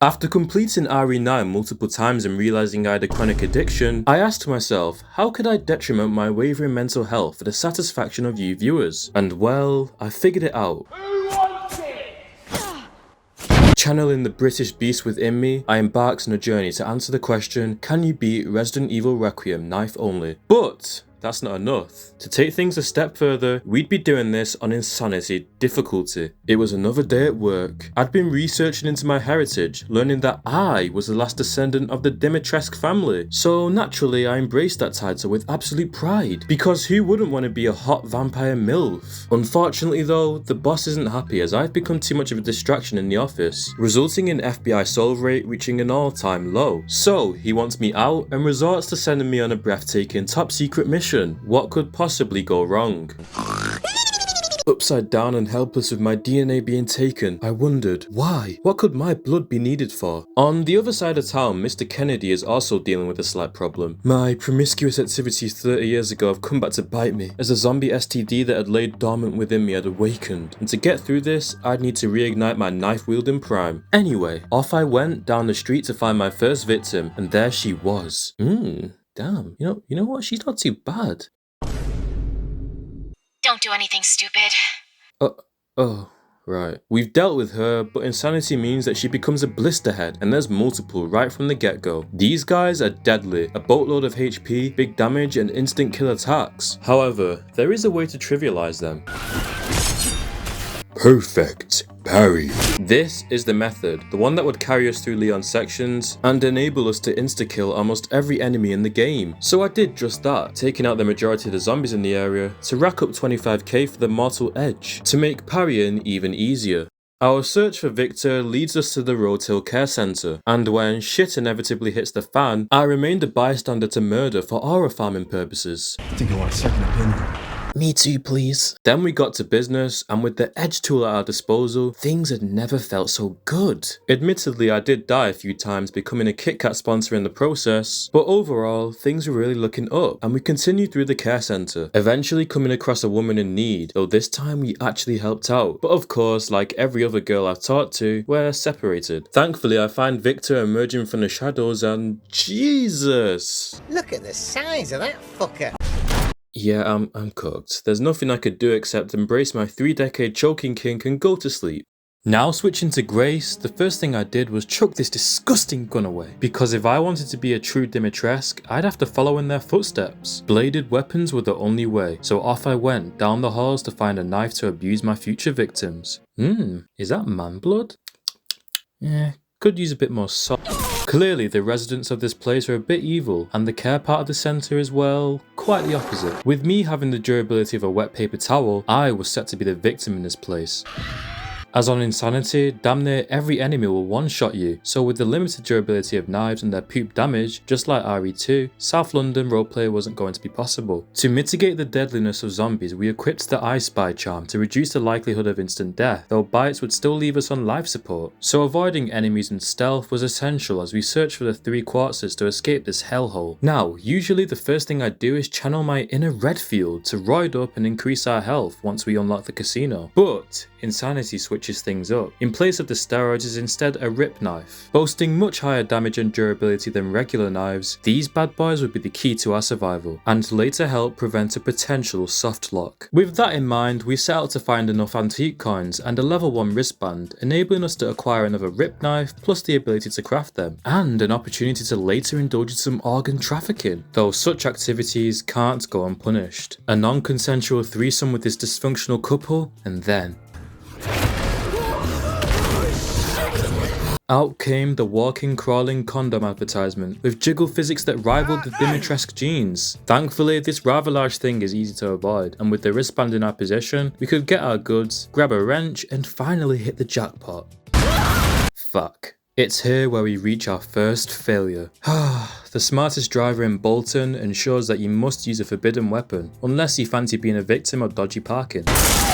After completing RE9 multiple times and realizing I had a chronic addiction, I asked myself, how could I detriment my wavering mental health for the satisfaction of you viewers? And well, I figured it out. Channeling the British beast within me, I embarked on a journey to answer the question, can you beat Resident Evil Requiem knife only? But that's not enough. To take things a step further, we'd be doing this on Insanity difficulty. It was another day at work. I'd been researching into my heritage, learning that I was the last descendant of the Dimitrescu family. So naturally, I embraced that title with absolute pride, because who wouldn't want to be a hot vampire MILF? Unfortunately though, the boss isn't happy as I've become too much of a distraction in the office, resulting in FBI solve rate reaching an all-time low. So he wants me out and resorts to sending me on a breathtaking top secret mission. What could possibly go wrong? Upside down and helpless with my DNA being taken, I wondered, why? What could my blood be needed for? On the other side of town, Mr. Kennedy is also dealing with a slight problem. My promiscuous activities 30 years ago have come back to bite me, as a zombie STD that had laid dormant within me had awakened. And to get through this, I'd need to reignite my knife-wielding prime. Anyway, off I went down the street to find my first victim, and there she was. Damn, you know what? She's not too bad. Don't do anything stupid. Oh, right. We've dealt with her, but insanity means that she becomes a blisterhead, and there's multiple right from the get-go. These guys are deadly, a boatload of HP, big damage, and instant kill attacks. However, there is a way to trivialize them. Perfect parry. This is the method, the one that would carry us through Leon's sections and enable us to insta-kill almost every enemy in the game. So I did just that, taking out the majority of the zombies in the area to rack up 25k for the mortal edge, to make parrying even easier. Our search for Victor leads us to the Roadhill Care Centre, and when shit inevitably hits the fan, I remained a bystander to murder for aura farming purposes. I think I want a second opinion. Me too, please. Then we got to business, and with the edge tool at our disposal, things had never felt so good. Admittedly, I did die a few times, becoming a Kit Kat sponsor in the process, but overall, things were really looking up, and we continued through the care centre, eventually coming across a woman in need, though this time we actually helped out. But of course, like every other girl I've talked to, we're separated. Thankfully, I find Victor emerging from the shadows and Jesus! Look at the size of that fucker. Yeah, I'm cooked. There's nothing I could do except embrace my 3-decade choking kink and go to sleep. Now switching to Grace, the first thing I did was chuck this disgusting gun away, because if I wanted to be a true Dimitrescu, I'd have to follow in their footsteps. Bladed weapons were the only way, so off I went down the halls to find a knife to abuse my future victims. Is that man blood? Yeah, could use a bit more salt. Clearly, the residents of this place are a bit evil, and the care part of the centre is, well, quite the opposite. With me having the durability of a wet paper towel, I was set to be the victim in this place. As on Insanity, damn near every enemy will one-shot you, so with the limited durability of knives and their poop damage, just like RE2, South London roleplay wasn't going to be possible. To mitigate the deadliness of zombies, we equipped the I Spy charm to reduce the likelihood of instant death, though bites would still leave us on life support, so avoiding enemies in stealth was essential as we searched for the 3 quartzes to escape this hellhole. Now, usually the first thing I do is channel my inner Redfield to roid up and increase our health once we unlock the casino, but Insanity switches things up. In place of the steroids is instead a rip knife. Boasting much higher damage and durability than regular knives, these bad boys would be the key to our survival, and later help prevent a potential soft lock. With that in mind, we set out to find enough antique coins and a level 1 wristband, enabling us to acquire another rip knife plus the ability to craft them, and an opportunity to later indulge in some organ trafficking, though such activities can't go unpunished. A non-consensual threesome with this dysfunctional couple, and then out came the walking, crawling condom advertisement, with jiggle physics that rivaled the Dimitrescu genes. Thankfully, this rather large thing is easy to avoid, and with the wristband in our possession, we could get our goods, grab a wrench, and finally hit the jackpot. Fuck. It's here where we reach our first failure. The smartest driver in Bolton ensures that you must use a forbidden weapon, unless you fancy being a victim of dodgy parking.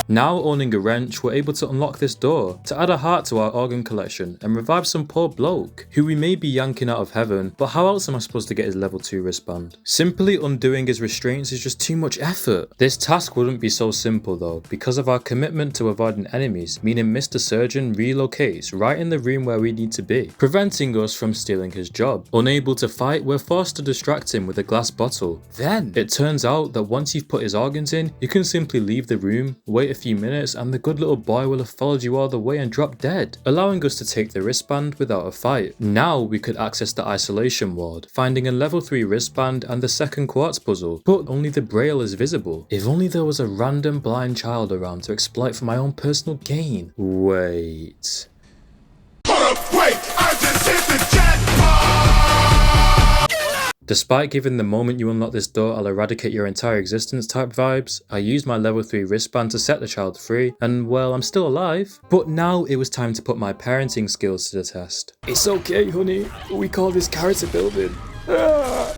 Now owning a wrench, we're able to unlock this door, to add a heart to our organ collection and revive some poor bloke, who we may be yanking out of heaven, but how else am I supposed to get his level 2 wristband? Simply undoing his restraints is just too much effort. This task wouldn't be so simple though, because of our commitment to avoiding enemies, meaning Mr. Surgeon relocates right in the room where we need to be, preventing us from stealing his job. Unable to fight, we're forced to distract him with a glass bottle. Then, it turns out that once you've put his organs in, you can simply leave the room, wait a few minutes, and the good little boy will have followed you all the way and dropped dead, allowing us to take the wristband without a fight. Now we could access the isolation ward, finding a level 3 wristband and the second quartz puzzle, but only the braille is visible. If only there was a random blind child around to exploit for my own personal gain. Wait. I just hit the jackpot! Despite giving the moment you unlock this door I'll eradicate your entire existence type vibes, I used my level 3 wristband to set the child free, and well, I'm still alive. But now it was time to put my parenting skills to the test. It's okay, honey. We call this character building.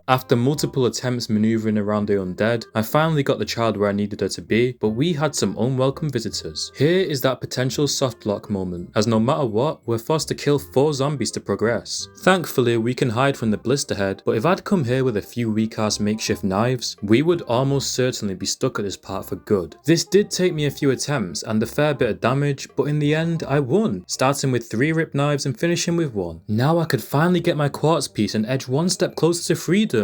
After multiple attempts maneuvering around the undead, I finally got the child where I needed her to be, but we had some unwelcome visitors. Here is that potential soft lock moment, as no matter what, we're forced to kill 4 zombies to progress. Thankfully, we can hide from the blisterhead, but if I'd come here with a few weak-ass makeshift knives, we would almost certainly be stuck at this part for good. This did take me a few attempts and a fair bit of damage, but in the end, I won, starting with 3 ripped knives and finishing with 1. Now I could finally get my quartz piece and edge one step closer to freedom.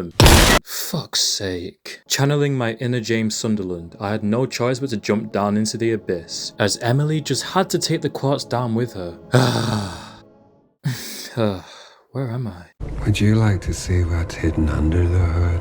Fuck's sake. Channeling my inner James Sunderland, I had no choice but to jump down into the abyss, as Emily just had to take the quartz down with her. Where am I? Would you like to see what's hidden under the hood?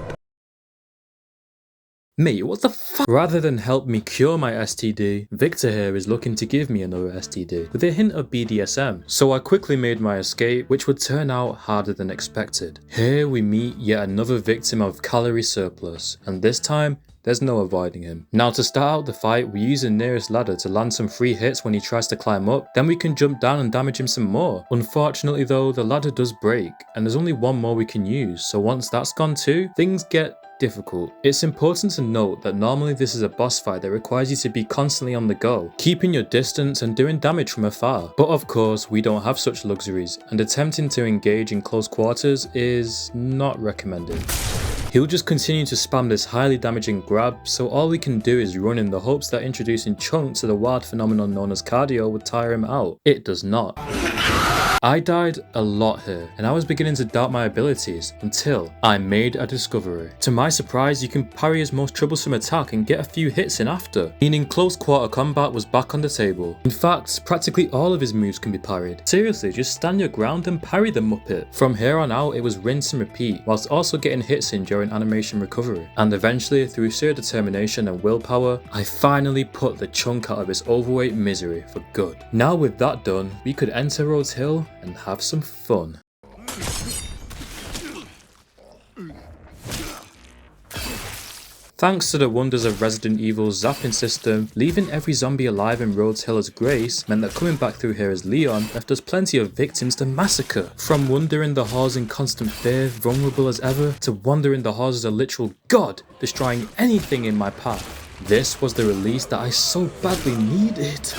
Mate, what the fuck? Rather than help me cure my STD, Victor here is looking to give me another STD, with a hint of BDSM. So I quickly made my escape, which would turn out harder than expected. Here we meet yet another victim of calorie surplus, and this time, there's no avoiding him. Now to start out the fight, we use the nearest ladder to land some free hits when he tries to climb up, then we can jump down and damage him some more. Unfortunately though, the ladder does break, and there's only one more we can use, so once that's gone too, things get difficult. It's important to note that normally this is a boss fight that requires you to be constantly on the go, keeping your distance and doing damage from afar. But of course, we don't have such luxuries, and attempting to engage in close quarters is not recommended. He'll just continue to spam this highly damaging grab, so all we can do is run in the hopes that introducing chunks to the wild phenomenon known as cardio would tire him out. It does not. I died a lot here, and I was beginning to doubt my abilities, until I made a discovery. To my surprise, you can parry his most troublesome attack and get a few hits in after, meaning close quarter combat was back on the table. In fact, practically all of his moves can be parried. Seriously, just stand your ground and parry the muppet. From here on out, it was rinse and repeat, whilst also getting hits in during animation recovery. And eventually, through sheer determination and willpower, I finally put the chunk out of his overweight misery for good. Now with that done, we could enter Rhodes Hill and have some fun. Thanks to the wonders of Resident Evil's zapping system, leaving every zombie alive in Rhodes Hill as Grace meant that coming back through here as Leon left us plenty of victims to massacre. From wandering the halls in constant fear, vulnerable as ever, to wandering the halls as a literal god, destroying anything in my path. This was the release that I so badly needed.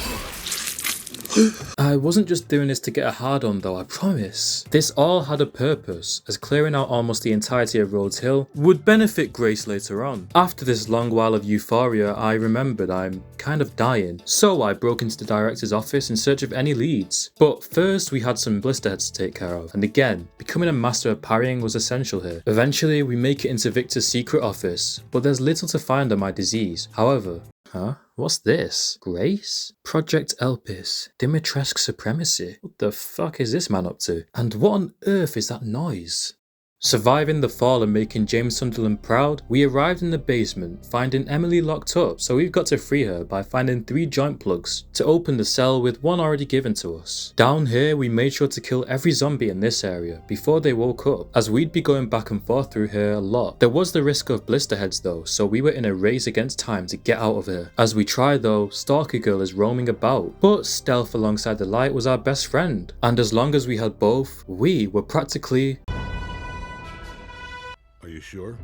I wasn't just doing this to get a hard on though, I promise. This all had a purpose, as clearing out almost the entirety of Rhodes Hill would benefit Grace later on. After this long while of euphoria, I remembered I'm kind of dying, so I broke into the director's office in search of any leads. But first we had some blisterheads to take care of, and again, becoming a master of parrying was essential here. Eventually we make it into Victor's secret office, but there's little to find on my disease. However, what's this? Grace? Project Elpis. Dimitrescu Supremacy. What the fuck is this man up to? And what on earth is that noise? Surviving the fall and making James Sunderland proud, we arrived in the basement, finding Emily locked up, so we've got to free her by finding 3 joint plugs to open the cell with 1 already given to us. Down here, we made sure to kill every zombie in this area before they woke up, as we'd be going back and forth through here a lot. There was the risk of blisterheads though, so we were in a race against time to get out of here. As we try though, Stalker Girl is roaming about, but stealth alongside the light was our best friend, and as long as we had both, we were practically sure?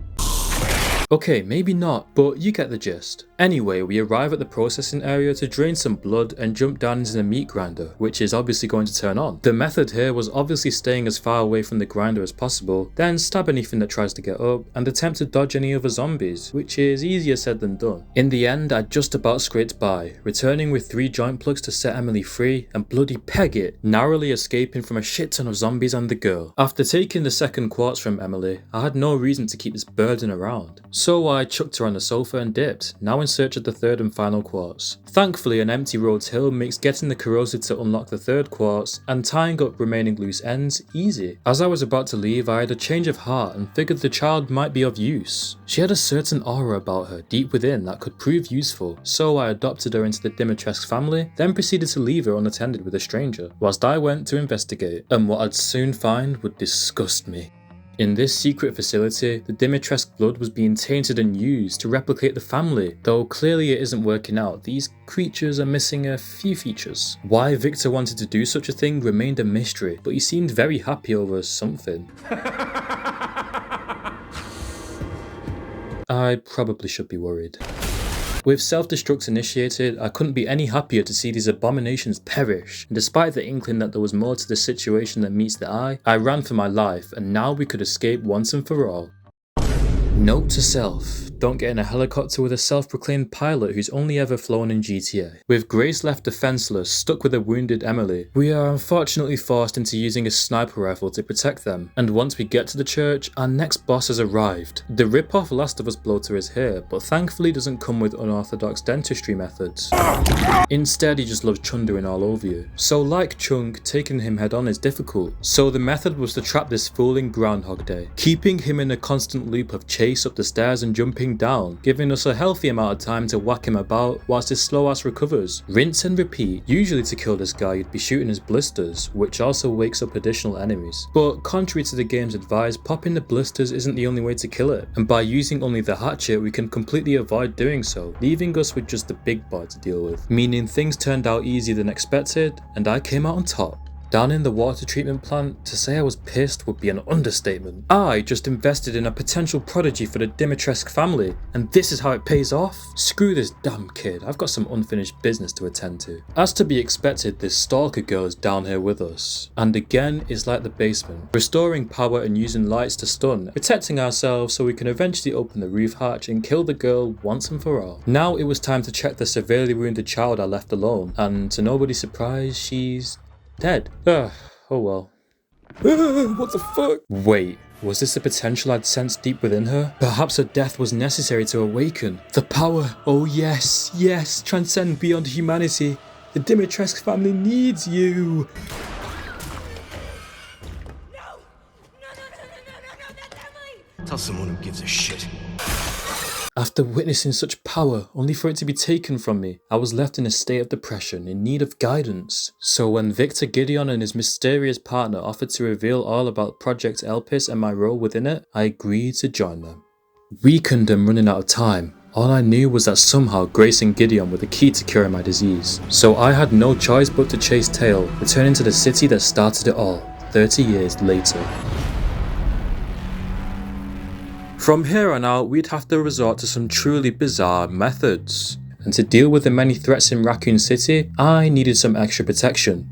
Okay, maybe not, but you get the gist. Anyway, we arrive at the processing area to drain some blood and jump down into the meat grinder, which is obviously going to turn on. The method here was obviously staying as far away from the grinder as possible, then stab anything that tries to get up, and attempt to dodge any other zombies, which is easier said than done. In the end, I just about scraped by, returning with 3 joint plugs to set Emily free and bloody peg it, narrowly escaping from a shit ton of zombies and the girl. After taking the second quartz from Emily, I had no reason to keep this burden around. So I chucked her on the sofa and dipped, now in search of the third and final quartz. Thankfully, an empty roads hill makes getting the corrosive to unlock the third quartz and tying up remaining loose ends easy. As I was about to leave, I had a change of heart and figured the child might be of use. She had a certain aura about her deep within that could prove useful, so I adopted her into the Dimitrescu family, then proceeded to leave her unattended with a stranger, whilst I went to investigate, and what I'd soon find would disgust me. In this secret facility, the Dimitrescu blood was being tainted and used to replicate the family, though clearly it isn't working out. These creatures are missing a few features. Why Victor wanted to do such a thing remained a mystery, but he seemed very happy over something. I probably should be worried. With self-destruct initiated, I couldn't be any happier to see these abominations perish, and despite the inkling that there was more to this situation than meets the eye, I ran for my life, and now we could escape once and for all. Note to self, don't get in a helicopter with a self-proclaimed pilot who's only ever flown in GTA. With Grace left defenseless, stuck with a wounded Emily, we are unfortunately forced into using a sniper rifle to protect them, and once we get to the church, our next boss has arrived. The rip-off Last of Us bloater is here, but thankfully doesn't come with unorthodox dentistry methods. Instead, he just loves chundering all over you. So like Chunk, taking him head on is difficult, so the method was to trap this fool in Groundhog Day, keeping him in a constant loop of chase up the stairs and jumping down, giving us a healthy amount of time to whack him about whilst his slow ass recovers. Rinse and repeat. Usually to kill this guy you'd be shooting his blisters, which also wakes up additional enemies. But contrary to the game's advice, popping the blisters isn't the only way to kill it, and by using only the hatchet we can completely avoid doing so, leaving us with just the big boy to deal with. Meaning things turned out easier than expected, and I came out on top. Down in the water treatment plant, to say I was pissed would be an understatement. I just invested in a potential prodigy for the Dimitrescu family, and this is how it pays off? Screw this damn kid, I've got some unfinished business to attend to. As to be expected, this stalker girl is down here with us, and again is like the basement, restoring power and using lights to stun, protecting ourselves so we can eventually open the roof hatch and kill the girl once and for all. Now it was time to check the severely wounded child I left alone, and to nobody's surprise, she's dead. Oh well. What the fuck? Wait, was this the potential I'd sensed deep within her? Perhaps her death was necessary to awaken. The power, oh yes, yes, transcend beyond humanity. The Dimitrescu family needs you. Tell someone who gives a shit. After witnessing such power, only for it to be taken from me, I was left in a state of depression, in need of guidance. So when Victor Gideon and his mysterious partner offered to reveal all about Project Elpis and my role within it, I agreed to join them. Weakened and running out of time, all I knew was that somehow Grace and Gideon were the key to curing my disease. So I had no choice but to chase tail, returning to the city that started it all, 30 years later. From here on out, we'd have to resort to some truly bizarre methods. And to deal with the many threats in Raccoon City, I needed some extra protection.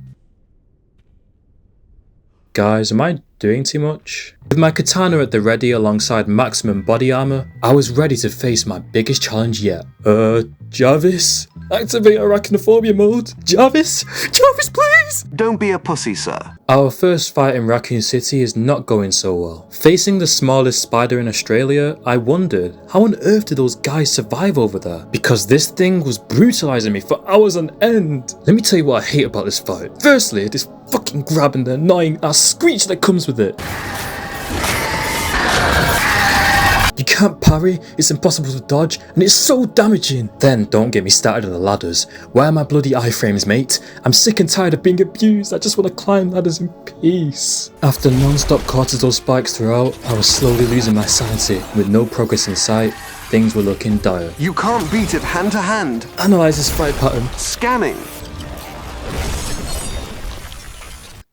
Guys, am I doing too much? With my katana at the ready alongside maximum body armor, I was ready to face my biggest challenge yet. Jarvis? Activate arachnophobia mode. Jarvis? Jarvis, please! Don't be a pussy, sir. Our first fight in Raccoon City is not going so well. Facing the smallest spider in Australia, I wondered, how on earth did those guys survive over there? Because this thing was brutalizing me for hours on end. Let me tell you what I hate about this fight. Firstly, this fucking grab and the annoying ass screech that comes with it. You can't parry, it's impossible to dodge, and it's so damaging. Then don't get me started on the ladders. Where are my bloody iframes, mate? I'm sick and tired of being abused, I just want to climb ladders in peace. After non-stop cortisol spikes throughout, I was slowly losing my sanity. With no progress in sight, things were looking dire. You can't beat it hand to hand. Analyze this fight pattern. Scanning.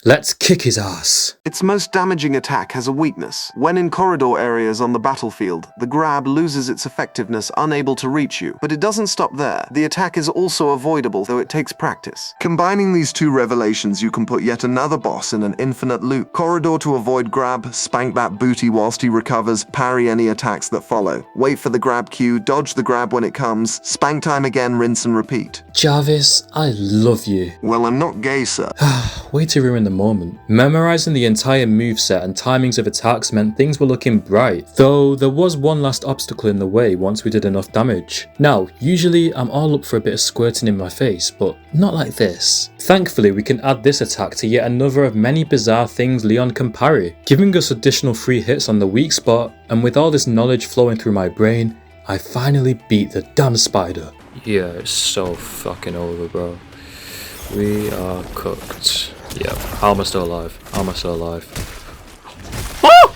Let's kick his ass. Its most damaging attack has a weakness. When in corridor areas on the battlefield, the grab loses its effectiveness, unable to reach you. But it doesn't stop there. The attack is also avoidable, though it takes practice. Combining these two revelations, you can put yet another boss in an infinite loop. Corridor to avoid grab, spank that booty whilst he recovers, parry any attacks that follow. Wait for the grab cue, dodge the grab when it comes, spank time again, rinse and repeat. Jarvis, I love you. Well, I'm not gay, sir. Way to ruin the moment. Memorizing the entire moveset and timings of attacks meant things were looking bright, though there was one last obstacle in the way once we did enough damage. Now, usually I'm all up for a bit of squirting in my face, but not like this. Thankfully, we can add this attack to yet another of many bizarre things Leon can parry, giving us additional free hits on the weak spot, and with all this knowledge flowing through my brain, I finally beat the damn spider. Yeah, it's so fucking over, bro. We are cooked. Yep, how am I still alive? How am I still alive? Ah!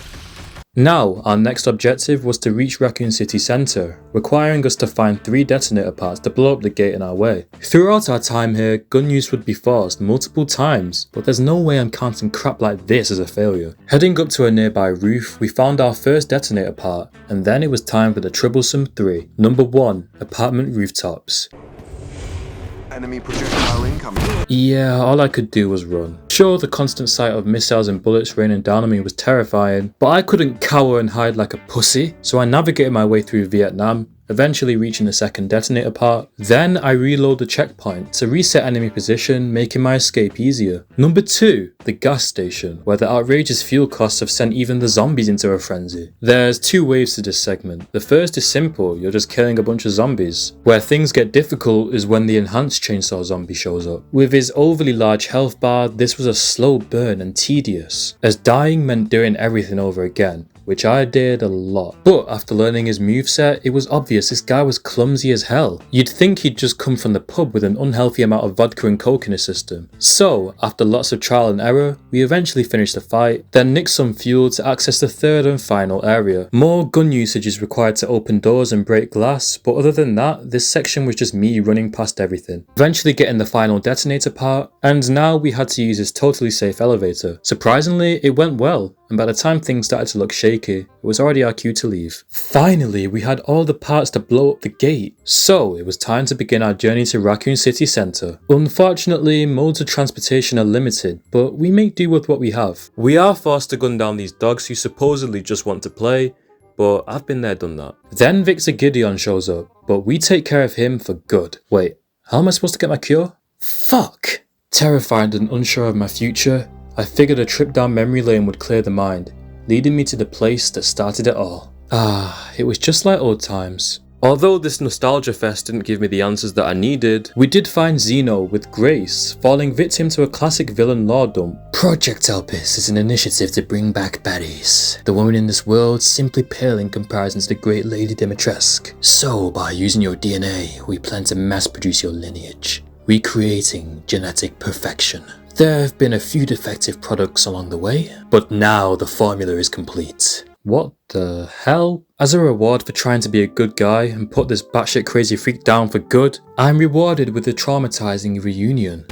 Now, our next objective was to reach Raccoon City Centre, requiring us to find 3 detonator parts to blow up the gate in our way. Throughout our time here, gun use would be forced multiple times, but there's no way I'm counting crap like this as a failure. Heading up to a nearby roof, we found our first detonator part, and then it was time for the troublesome 3. Number 1, apartment rooftops. Enemy projectile incoming. Yeah, all I could do was run. Sure, the constant sight of missiles and bullets raining down on me was terrifying, but I couldn't cower and hide like a pussy, so I navigated my way through Vietnam, eventually reaching the second detonator part. Then I reload the checkpoint to reset enemy position, making my escape easier. Number 2, the gas station, where the outrageous fuel costs have sent even the zombies into a frenzy. There's 2 waves to this segment. The first is simple, you're just killing a bunch of zombies. Where things get difficult is when the enhanced chainsaw zombie shows up. With his overly large health bar, this was a slow burn and tedious, as dying meant doing everything over again, which I did a lot. But after learning his moveset, it was obvious this guy was clumsy as hell. You'd think he'd just come from the pub with an unhealthy amount of vodka and coke in his system. So, after lots of trial and error, we eventually finished the fight, then nicked some fuel to access the third and final area. More gun usage is required to open doors and break glass, but other than that, this section was just me running past everything. Eventually getting the final detonator part, and now we had to use this totally safe elevator. Surprisingly, it went well, and by the time things started to look shaky, it was already our cue to leave. Finally, we had all the parts to blow up the gate, so it was time to begin our journey to Raccoon City Centre. Unfortunately, modes of transportation are limited, but we make do with what we have. We are forced to gun down these dogs who supposedly just want to play, but I've been there, done that. Then Victor Gideon shows up, but we take care of him for good. Wait, how am I supposed to get my cure? Fuck! Terrified and unsure of my future, I figured a trip down memory lane would clear the mind, leading me to the place that started it all. It was just like old times. Although this nostalgia fest didn't give me the answers that I needed, we did find Zeno with Grace, falling victim to a classic villain law dump. Project Elpis is an initiative to bring back baddies. The women in this world simply pale in comparison to the great Lady Dimitrescu. So, by using your DNA, we plan to mass produce your lineage, recreating genetic perfection. There have been a few defective products along the way, but now the formula is complete. What the hell? As a reward for trying to be a good guy and put this batshit crazy freak down for good, I'm rewarded with a traumatizing reunion.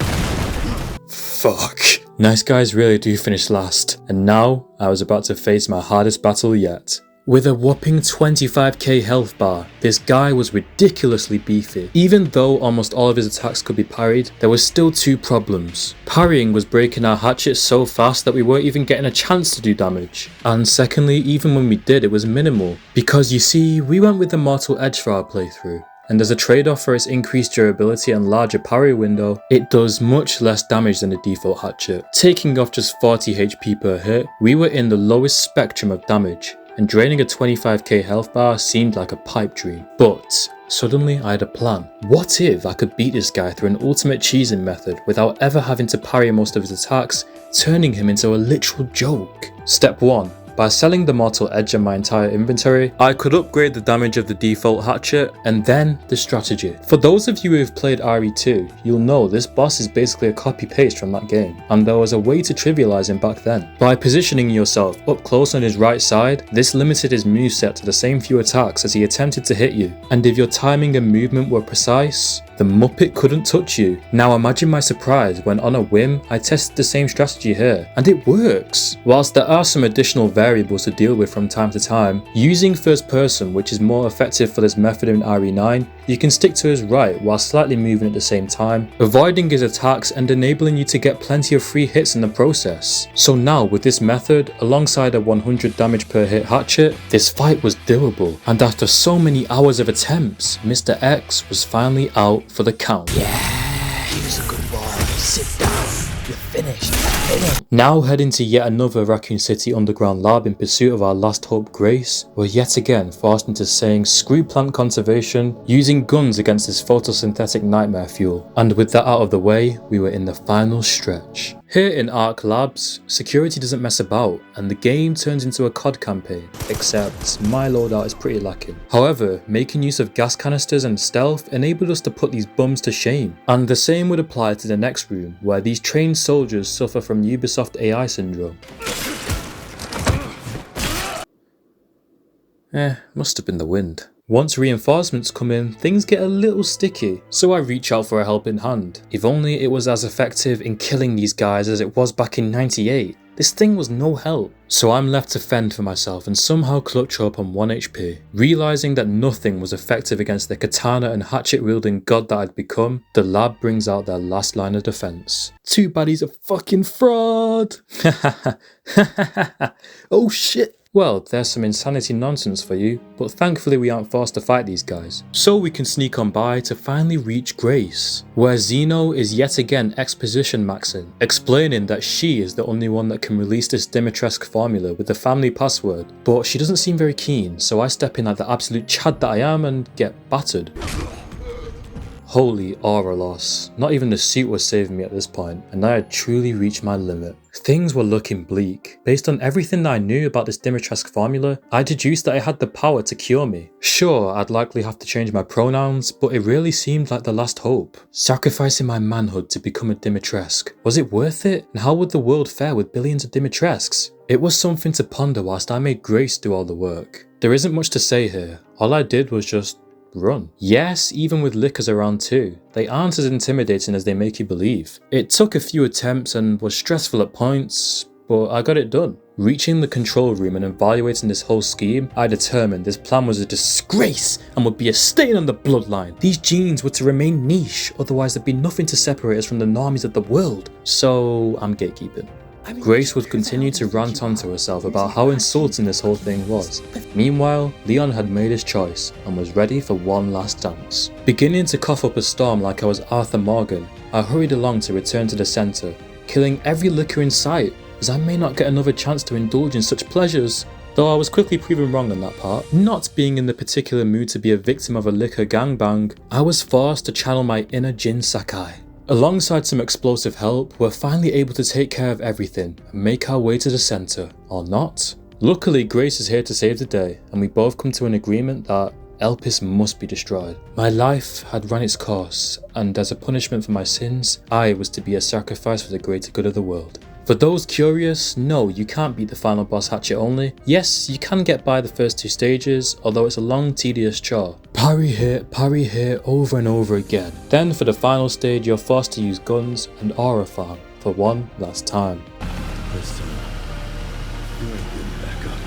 Fuck. Nice guys really do finish last, and now I was about to face my hardest battle yet. With a whopping 25k health bar, this guy was ridiculously beefy. Even though almost all of his attacks could be parried, there was still 2 problems. Parrying was breaking our hatchets so fast that we weren't even getting a chance to do damage. And secondly, even when we did, it was minimal. Because you see, we went with the Mortal Edge for our playthrough, and as a trade-off for its increased durability and larger parry window, it does much less damage than the default hatchet. Taking off just 40 HP per hit, we were in the lowest spectrum of damage, and draining a 25k health bar seemed like a pipe dream. But suddenly I had a plan. What if I could beat this guy through an ultimate cheesing method without ever having to parry most of his attacks, turning him into a literal joke? Step 1. By selling the mortal edge of my entire inventory, I could upgrade the damage of the default hatchet, and then the strategy. For those of you who have played RE2, you'll know this boss is basically a copy paste from that game, and there was a way to trivialize him back then. By positioning yourself up close on his right side, this limited his moveset to the same few attacks as he attempted to hit you, and if your timing and movement were precise, the Muppet couldn't touch you. Now imagine my surprise when on a whim I tested the same strategy here, and it works. Whilst there are some additional variables to deal with from time to time, using first person, which is more effective for this method in RE9, you can stick to his right while slightly moving at the same time, avoiding his attacks and enabling you to get plenty of free hits in the process. So now with this method, alongside a 100 damage per hit hatchet, this fight was doable, and after so many hours of attempts, Mr. X was finally out for the count. He was a good boy. Sit down. You're finished. Now heading to yet another Raccoon City underground lab in pursuit of our last hope, Grace, we're yet again forced into saying screw plant conservation, using guns against this photosynthetic nightmare fuel. And with that out of the way, we were in the final stretch. Here in Ark Labs, security doesn't mess about, and the game turns into a COD campaign, except my loadout is pretty lacking. However, making use of gas canisters and stealth enabled us to put these bums to shame. And the same would apply to the next room, where these trained soldiers suffer from Ubisoft AI syndrome. Must have been the wind. Once reinforcements come in, things get a little sticky, so I reach out for a helping hand. If only it was as effective in killing these guys as it was back in '98. This thing was no help. So I'm left to fend for myself and somehow clutch up on 1 HP. Realising that nothing was effective against the katana and hatchet wielding god that I'd become, the lab brings out their last line of defence. Too bad he's a fucking fraud! Oh shit! Well, there's some insanity nonsense for you, but thankfully we aren't forced to fight these guys. So we can sneak on by to finally reach Grace, where Zeno is yet again exposition maxing, explaining that she is the only one that can release this Dimitrescu formula with the family password, but she doesn't seem very keen, so I step in like the absolute chad that I am and get battered. Holy aura loss. Not even the suit was saving me at this point, and I had truly reached my limit. Things were looking bleak. Based on everything that I knew about this Dimitrescu formula, I deduced that it had the power to cure me. Sure, I'd likely have to change my pronouns, but it really seemed like the last hope. Sacrificing my manhood to become a Dimitrescu. Was it worth it? And how would the world fare with billions of Dimitrescus? It was something to ponder whilst I made Grace do all the work. There isn't much to say here. All I did was just run. Yes, even with lickers around too, they aren't as intimidating as they make you believe. It took a few attempts and was stressful at points, but I got it done. Reaching the control room and evaluating this whole scheme, I determined this plan was a disgrace and would be a stain on the bloodline. These genes were to remain niche, otherwise there'd be nothing to separate us from the normies of the world. So I'm gatekeeping. Grace would continue to rant onto herself about how insulting this whole thing was. Meanwhile, Leon had made his choice and was ready for one last dance. Beginning to cough up a storm like I was Arthur Morgan, I hurried along to return to the centre, killing every licker in sight, as I may not get another chance to indulge in such pleasures. Though I was quickly proven wrong on that part. Not being in the particular mood to be a victim of a liquor gangbang, I was forced to channel my inner Jin Sakai. Alongside some explosive help, we're finally able to take care of everything and make our way to the centre, or not. Luckily, Grace is here to save the day, and we both come to an agreement that Elpis must be destroyed. My life had run its course, and as a punishment for my sins, I was to be a sacrifice for the greater good of the world. For those curious, no, you can't beat the final boss hatchet only. Yes, you can get by the first 2 stages, although it's a long, tedious chore. Parry hit over and over again. Then for the final stage, you're forced to use guns and aura farm for one last time. Listen, you ain't getting back up.